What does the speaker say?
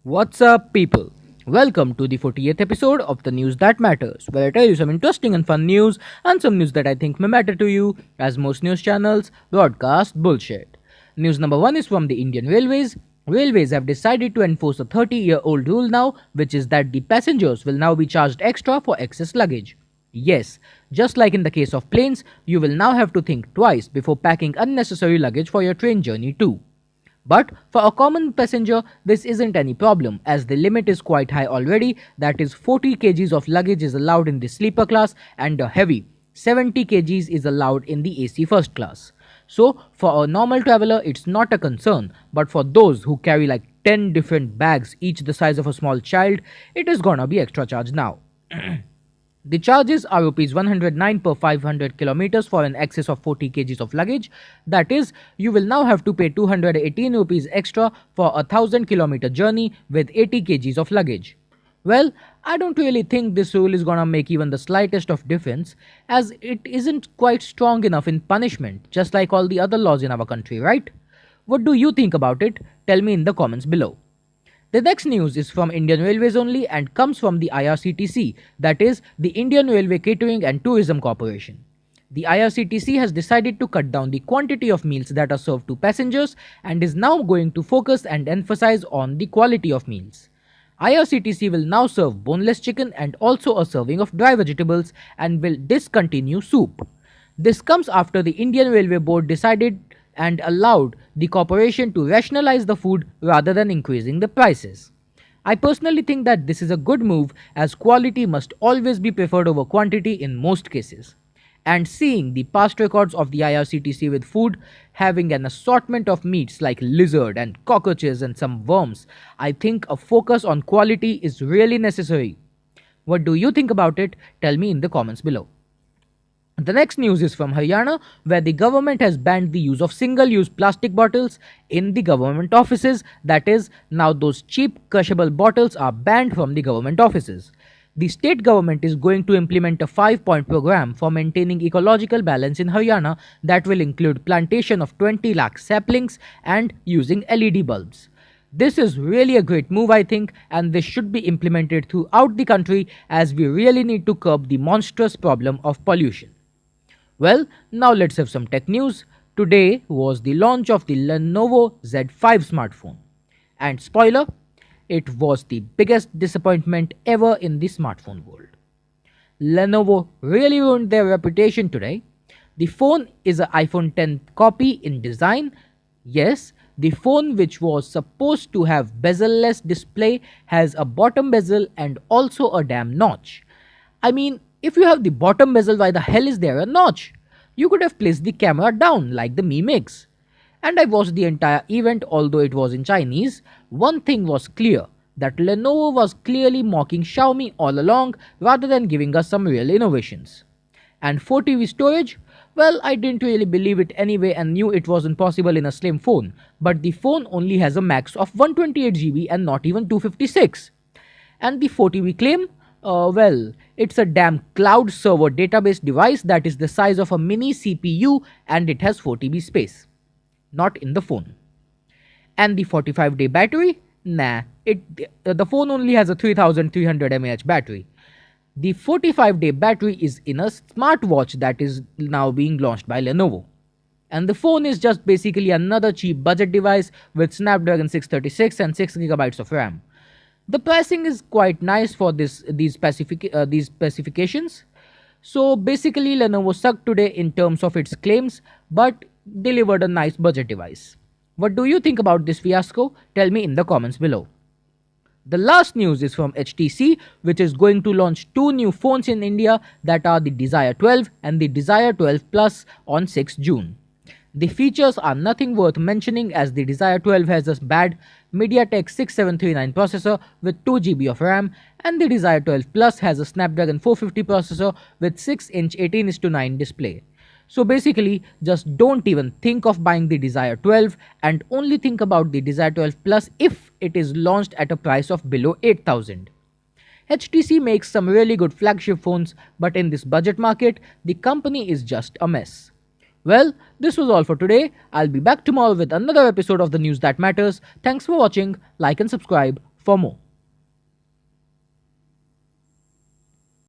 What's up, people? Welcome to the 48th episode of the News That Matters, where I tell you some interesting and fun news and some news that I think may matter to you, as most news channels broadcast bullshit. News number 1 is from the Indian Railways. Railways have decided to enforce a 30-year-old rule now, which is that the passengers will now be charged extra for excess luggage. Yes, just like in the case of planes, you will now have to think twice before packing unnecessary luggage for your train journey too. But for a common passenger, this isn't any problem as the limit is quite high already, that is 40 kgs of luggage is allowed in the sleeper class and a heavy 70 kgs is allowed in the AC first class. So for a normal traveler it's not a concern, but for those who carry like 10 different bags each the size of a small child, it is gonna be extra charge now. The charges are Rs 109 per 500 kilometers for an excess of 40 kgs of luggage. That is, you will now have to pay 218 rupees extra for a 1000-kilometer journey with 80 kgs of luggage. Well, I don't really think this rule is gonna make even the slightest of difference, as it isn't quite strong enough in punishment, just like all the other laws in our country, right? What do you think about it? Tell me in the comments below. The next news is from Indian Railways only and comes from the IRCTC, that is, the Indian Railway Catering and Tourism Corporation. The IRCTC has decided to cut down the quantity of meals that are served to passengers and is now going to focus and emphasize on the quality of meals. IRCTC will now serve boneless chicken and also a serving of dry vegetables and will discontinue soup. This comes after the Indian Railway Board decided and allowed the corporation to rationalize the food rather than increasing the prices. I personally think that this is a good move as quality must always be preferred over quantity in most cases. And seeing the past records of the IRCTC with food having an assortment of meats like lizard and cockroaches and some worms, I think a focus on quality is really necessary. What do you think about it? Tell me in the comments below. The next news is from Haryana, where the government has banned the use of single-use plastic bottles in the government offices. That is, now those cheap crushable bottles are banned from the government offices. The state government is going to implement a 5-point program for maintaining ecological balance in Haryana that will include plantation of 20 lakh saplings and using LED bulbs. This is really a great move, I think, and this should be implemented throughout the country as we really need to curb the monstrous problem of pollution. Well, now let's have some tech news. Today was the launch of the Lenovo Z5 smartphone. And spoiler, it was the biggest disappointment ever in the smartphone world. Lenovo really ruined their reputation today. The phone is an iPhone X copy in design. Yes, the phone which was supposed to have bezel-less display has a bottom bezel and also a damn notch. I mean, if you have the bottom bezel, why the hell is there a notch? You could have placed the camera down like the Mi Mix. And I watched the entire event, although it was in Chinese. One thing was clear, that Lenovo was clearly mocking Xiaomi all along rather than giving us some real innovations. And 4TB storage? Well, I didn't really believe it anyway and knew it wasn't possible in a slim phone. But the phone only has a max of 128GB and not even 256. And the 4TB claim? Well, it's a damn cloud server database device that is the size of a mini CPU and it has 4TB space. Not in the phone. And the 45-day battery? Nah, the phone only has a 3300 mAh battery. The 45-day battery is in a smartwatch that is now being launched by Lenovo. And the phone is just basically another cheap budget device with Snapdragon 636 and 6GB of RAM. The pricing is quite nice for these specifications. So basically Lenovo sucked today in terms of its claims but delivered a nice budget device. What do you think about this fiasco? Tell me in the comments below. The last news is from HTC, which is going to launch 2 new phones in India that are the Dzire 12 and the Dzire 12 Plus on 6 June. The features are nothing worth mentioning as the Dzire 12 has a bad MediaTek 6739 processor with 2GB of RAM and the Dzire 12 Plus has a Snapdragon 450 processor with 6-inch 18:9 display. So basically, just don't even think of buying the Dzire 12 and only think about the Dzire 12 Plus if it is launched at a price of below 8,000. HTC makes some really good flagship phones, but in this budget market, the company is just a mess. Well, this was all for today. I'll be back tomorrow with another episode of the News That Matters. Thanks for watching, like and subscribe for more.